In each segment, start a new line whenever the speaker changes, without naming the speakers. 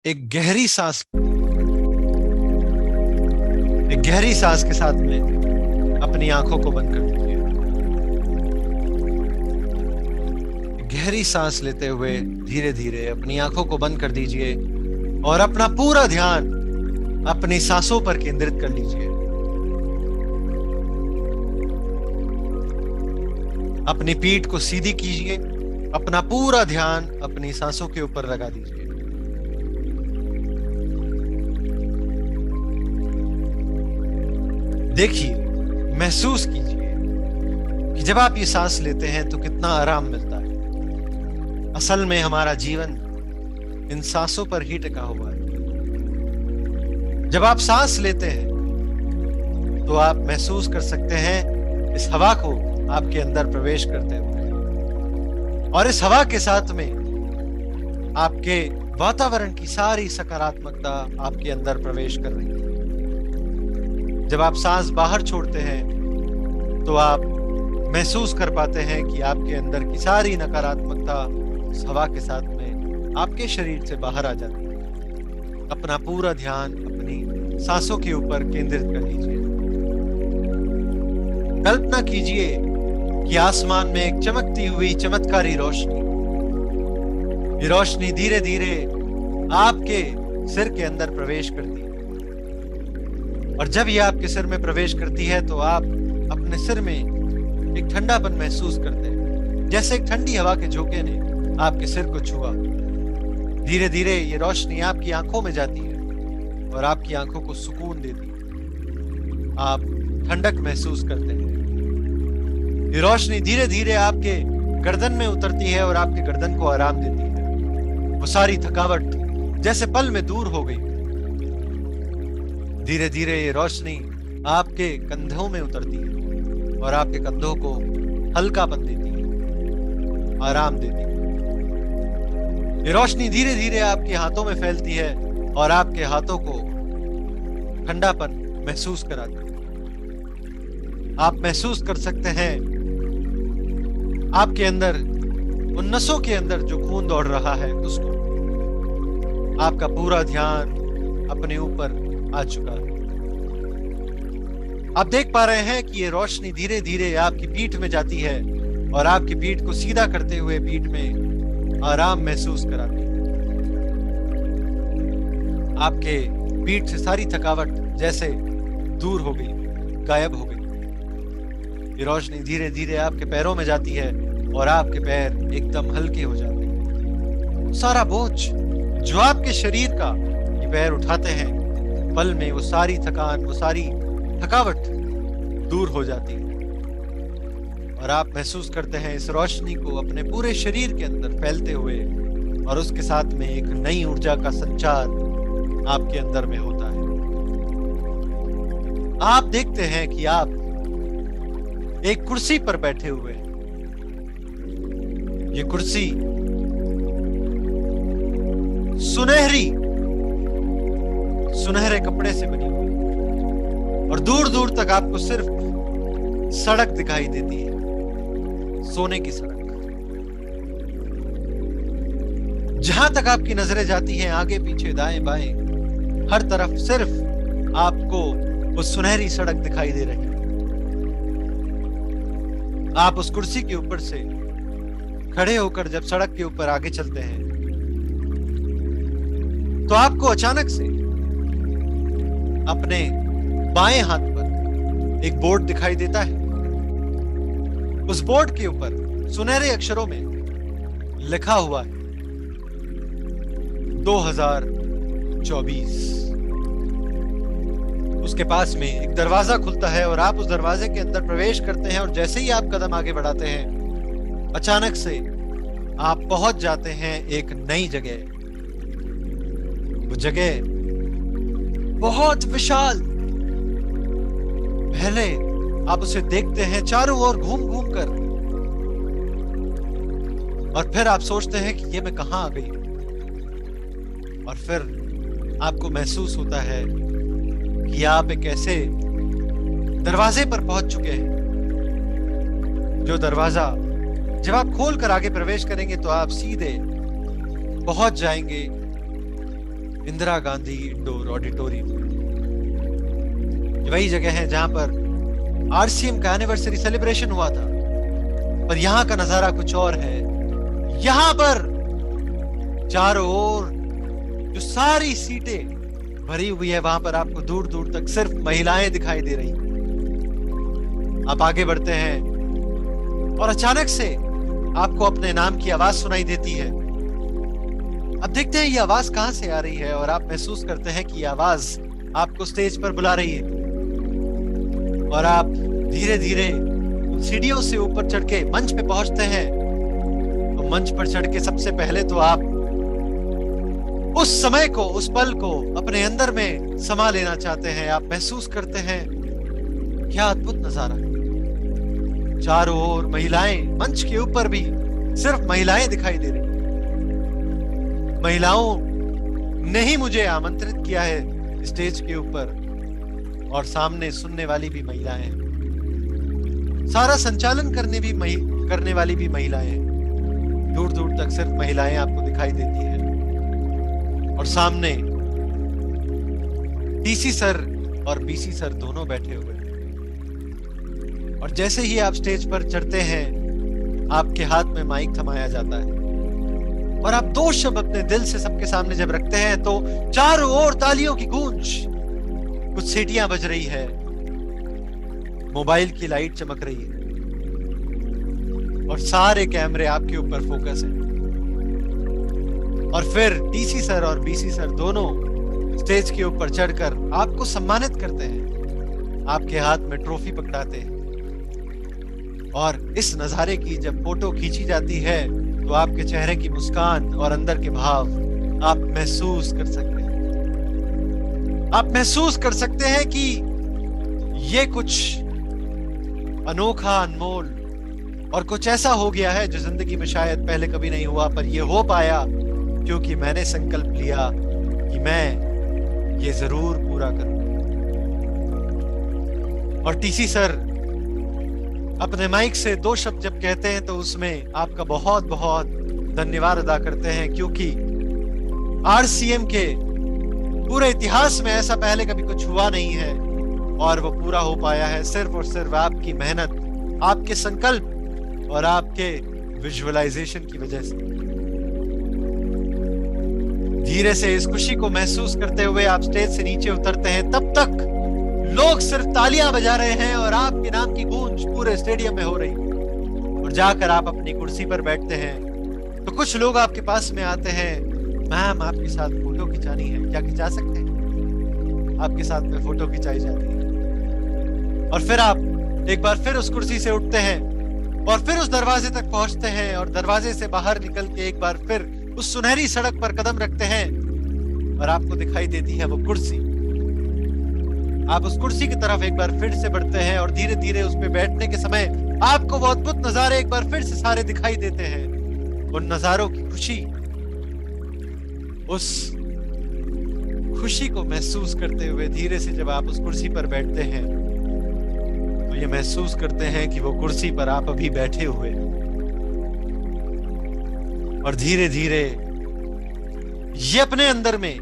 एक गहरी सांस एक गहरी सांस के साथ में अपनी आंखों को बंद कर दीजिए। गहरी सांस लेते हुए धीरे धीरे अपनी आंखों को बंद कर दीजिए और अपना पूरा ध्यान अपनी सांसों पर केंद्रित कर लीजिए। अपनी पीठ को सीधी कीजिए, अपना पूरा ध्यान अपनी सांसों के ऊपर लगा दीजिए। देखिए, महसूस कीजिए कि जब आप ये सांस लेते हैं तो कितना आराम मिलता है। असल में हमारा जीवन इन सांसों पर ही टिका हुआ है। जब आप सांस लेते हैं तो आप महसूस कर सकते हैं इस हवा को आपके अंदर प्रवेश करते हुए, और इस हवा के साथ में आपके वातावरण की सारी सकारात्मकता आपके अंदर प्रवेश कर रही है। जब आप सांस बाहर छोड़ते हैं तो आप महसूस कर पाते हैं कि आपके अंदर की सारी नकारात्मकता उस हवा के साथ में आपके शरीर से बाहर आ जाती है। अपना पूरा ध्यान अपनी सांसों के ऊपर केंद्रित कर लीजिए। कल्पना कीजिए कि आसमान में एक चमकती हुई चमत्कारी रोशनी, ये रोशनी धीरे धीरे आपके सिर के अंदर प्रवेश करती है, और जब ये आपके सिर में प्रवेश करती है तो आप अपने सिर में एक ठंडापन महसूस करते हैं, जैसे एक ठंडी हवा के झोंके ने आपके सिर को छुआ। धीरे धीरे ये रोशनी आपकी आंखों में जाती है और आपकी आंखों को सुकून देती है। आप ठंडक महसूस करते हैं। ये रोशनी धीरे धीरे आपके गर्दन में उतरती है और आपके गर्दन को आराम देती है। वो सारी थकावट जैसे पल में दूर हो गई। धीरे धीरे ये रोशनी आपके कंधों में उतरती है और आपके कंधों को हल्कापन देती है, आराम देती है। ये रोशनी धीरे धीरे आपके हाथों में फैलती है और आपके हाथों को ठंडापन महसूस कराती है। आप महसूस कर सकते हैं आपके अंदर, उन नसों के अंदर जो खून दौड़ रहा है उसको। आपका पूरा ध्यान अपने ऊपर आ चुका है। आप देख पा रहे हैं कि ये रोशनी धीरे धीरे आपकी पीठ में जाती है और आपकी पीठ को सीधा करते हुए पीठ में आराम महसूस कराती है। आपके पीठ से सारी थकावट जैसे दूर हो गई, गायब हो गई। ये रोशनी धीरे धीरे आपके पैरों में जाती है और आपके पैर एकदम हल्के हो जाते हैं। सारा बोझ जो आपके शरीर का ये पैर उठाते हैं, पल में वो सारी थकान, वो सारी थकावट दूर हो जाती है और आप महसूस करते हैं इस रोशनी को अपने पूरे शरीर के अंदर फैलते हुए, और उसके साथ में एक नई ऊर्जा का संचार आपके अंदर में होता है। आप देखते हैं कि आप एक कुर्सी पर बैठे हुए हैं। ये कुर्सी सुनहरे कपड़े से बनी हुई है और दूर दूर तक आपको सिर्फ सड़क दिखाई देती है, सोने की सड़क। जहां तक आपकी नजरें जाती हैं, आगे पीछे दाएं बाएं, हर तरफ सिर्फ आपको वो सुनहरी सड़क दिखाई दे रही है। आप उस कुर्सी के ऊपर से खड़े होकर जब सड़क के ऊपर आगे चलते हैं तो आपको अचानक से अपने बाएं हाथ पर एक बोर्ड दिखाई देता है। उस बोर्ड के ऊपर सुनहरे अक्षरों में लिखा हुआ है 2024। उसके पास में एक दरवाजा खुलता है और आप उस दरवाजे के अंदर प्रवेश करते हैं, और जैसे ही आप कदम आगे बढ़ाते हैं, अचानक से आप पहुंच जाते हैं एक नई जगह। वो जगह बहुत विशाल। पहले आप उसे देखते हैं चारों ओर घूम घूम कर, और फिर आप सोचते हैं कि ये मैं कहां आ गई। और फिर आपको महसूस होता है कि आप एक ऐसे दरवाजे पर पहुंच चुके हैं, जो दरवाजा जब आप खोल कर आगे प्रवेश करेंगे तो आप सीधे पहुंच जाएंगे इंदिरा गांधी इंडोर ऑडिटोरियम। ये वही जगह है जहां पर आरसीएम का एनिवर्सरी सेलिब्रेशन हुआ था। पर यहां का नजारा कुछ और है। यहां पर चारों ओर जो सारी सीटें भरी हुई है, वहां पर आपको दूर दूर तक सिर्फ महिलाएं दिखाई दे रही। आप आगे बढ़ते हैं और अचानक से आपको अपने नाम की आवाज सुनाई देती है। अब देखते हैं ये आवाज कहां से आ रही है और आप महसूस करते हैं कि ये आवाज आपको स्टेज पर बुला रही है। और आप धीरे धीरे उन सीढ़ियों से ऊपर चढ़ के मंच पे पहुंचते हैं। तो मंच पर चढ़ के सबसे पहले तो आप उस समय को, उस पल को अपने अंदर में समा लेना चाहते हैं। आप महसूस करते हैं क्या अद्भुत नजारा। चारों ओर महिलाएं, मंच के ऊपर भी सिर्फ महिलाएं दिखाई दे रही। महिलाओं ने ही मुझे आमंत्रित किया है स्टेज के ऊपर, और सामने सुनने वाली भी महिलाएं हैं। सारा संचालन करने वाली भी महिलाएं हैं। दूर दूर तक सिर्फ महिलाएं आपको दिखाई देती हैं। और सामने टीसी सर और बीसी सर दोनों बैठे हुए हैं। और जैसे ही आप स्टेज पर चढ़ते हैं, आपके हाथ में माइक थमाया जाता है और आप दो शब्द अपने दिल से सबके सामने जब रखते हैं तो चारों ओर तालियों की गूंज, कुछ सीटियां बज रही है, मोबाइल की लाइट चमक रही है और सारे कैमरे आपके ऊपर फोकस है। और फिर टीसी सर और बीसी सर दोनों स्टेज के ऊपर चढ़कर आपको सम्मानित करते हैं, आपके हाथ में ट्रॉफी पकड़ाते हैं। और इस नजारे की जब फोटो खींची जाती है तो आपके चेहरे की मुस्कान और अंदर के भाव आप महसूस कर सकते हैं। आप महसूस कर सकते हैं कि ये कुछ अनोखा, अनमोल और कुछ ऐसा हो गया है जो जिंदगी में शायद पहले कभी नहीं हुआ, पर ये हो पाया क्योंकि मैंने संकल्प लिया कि मैं ये जरूर पूरा करूंगा। और टीसी सर अपने माइक से दो शब्द जब कहते हैं तो उसमें आपका बहुत बहुत धन्यवाद अदा करते हैं, क्योंकि आरसीएम के पूरे इतिहास में ऐसा पहले कभी कुछ हुआ नहीं है और वो पूरा हो पाया है सिर्फ और सिर्फ आपकी मेहनत, आपके संकल्प और आपके विजुअलाइजेशन की वजह से। धीरे से इस खुशी को महसूस करते हुए आप स्टेज से नीचे उतरते हैं। तब तक लोग सिर्फ तालियां बजा रहे हैं और आपके नाम की गूंज पूरे स्टेडियम में हो रही है। और जाकर आप अपनी कुर्सी पर बैठते हैं तो कुछ लोग आपके पास में आते हैं, मैम आपके साथ फोटो खिंचानी है, क्या खिंचा सकते हैं? आपके साथ में फोटो खिंचाई जाती है। और फिर आप एक बार फिर उस कुर्सी से उठते हैं और फिर उस दरवाजे तक पहुंचते हैं और दरवाजे से बाहर निकल के एक बार फिर उस सुनहरी सड़क पर कदम रखते हैं और आपको दिखाई देती है वो कुर्सी। आप उस कुर्सी की तरफ एक बार फिर से बढ़ते हैं और धीरे धीरे उस पे बैठने के समय आपको वो अद्भुत नजारे एक बार फिर से सारे दिखाई देते हैं। उन नजारों की खुशी, उस खुशी को महसूस करते हुए धीरे से जब आप उस कुर्सी पर बैठते हैं तो ये महसूस करते हैं कि वो कुर्सी पर आप अभी बैठे हुए हैं। और धीरे धीरे ये अपने अंदर में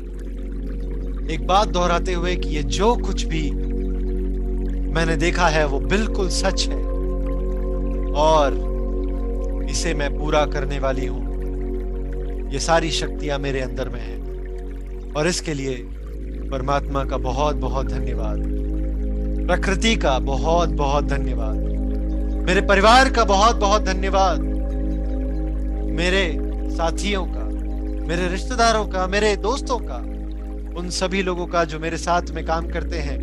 एक बात दोहराते हुए कि ये जो कुछ भी मैंने देखा है वो बिल्कुल सच है और इसे मैं पूरा करने वाली हूं। ये सारी शक्तियां मेरे अंदर में हैं और इसके लिए परमात्मा का बहुत बहुत धन्यवाद, प्रकृति का बहुत बहुत धन्यवाद, मेरे परिवार का बहुत बहुत धन्यवाद, मेरे साथियों का, मेरे रिश्तेदारों का, मेरे दोस्तों का, उन सभी लोगों का जो मेरे साथ में काम करते हैं,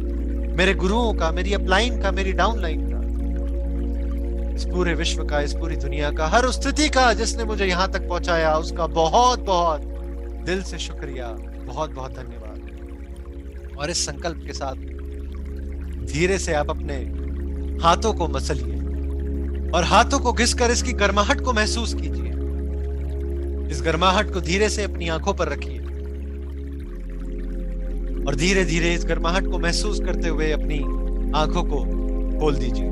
मेरे गुरुओं का, मेरी अपलाइन का, मेरी डाउनलाइन का, इस पूरे विश्व का, इस पूरी दुनिया का, हर उस स्थिति का जिसने मुझे यहां तक पहुंचाया, उसका बहुत बहुत दिल से शुक्रिया, बहुत बहुत धन्यवाद। और इस संकल्प के साथ धीरे से आप अपने हाथों को मसलिए और हाथों को घिसकर इसकी गर्माहट को महसूस कीजिए। इस गर्माहट को धीरे से अपनी आंखों पर रखिए और धीरे धीरे इस गर्माहट को महसूस करते हुए अपनी आंखों को खोल दीजिए।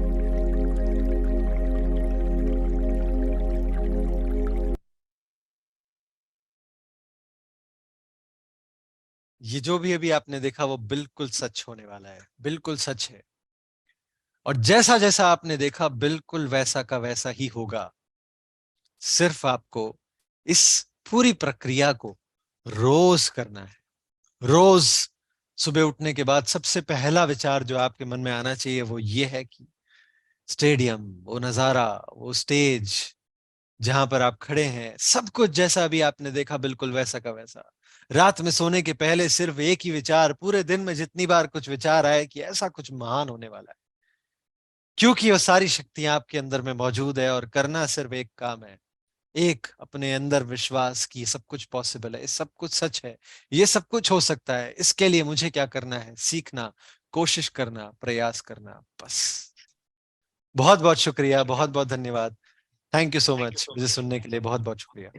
ये जो भी अभी आपने देखा वो बिल्कुल सच होने वाला है, बिल्कुल सच है। और जैसा जैसा आपने देखा बिल्कुल वैसा का वैसा ही होगा। सिर्फ आपको इस पूरी प्रक्रिया को रोज करना है। रोज सुबह उठने के बाद सबसे पहला विचार जो आपके मन में आना चाहिए वो ये है कि स्टेडियम, वो नजारा, वो स्टेज जहां पर आप खड़े हैं, सब कुछ जैसा अभी आपने देखा बिल्कुल वैसा का वैसा। रात में सोने के पहले सिर्फ एक ही विचार, पूरे दिन में जितनी बार कुछ विचार आए कि ऐसा कुछ महान होने वाला है, क्योंकि वो सारी शक्तियां आपके अंदर में मौजूद है और करना सिर्फ एक काम है। एक अपने अंदर विश्वास की सब कुछ पॉसिबल है, सब कुछ सच है, ये सब कुछ हो सकता है। इसके लिए मुझे क्या करना है? सीखना, कोशिश करना, प्रयास करना, बस। बहुत बहुत शुक्रिया, बहुत बहुत धन्यवाद। थैंक यू सो मच मुझे सुनने के लिए, बहुत बहुत शुक्रिया।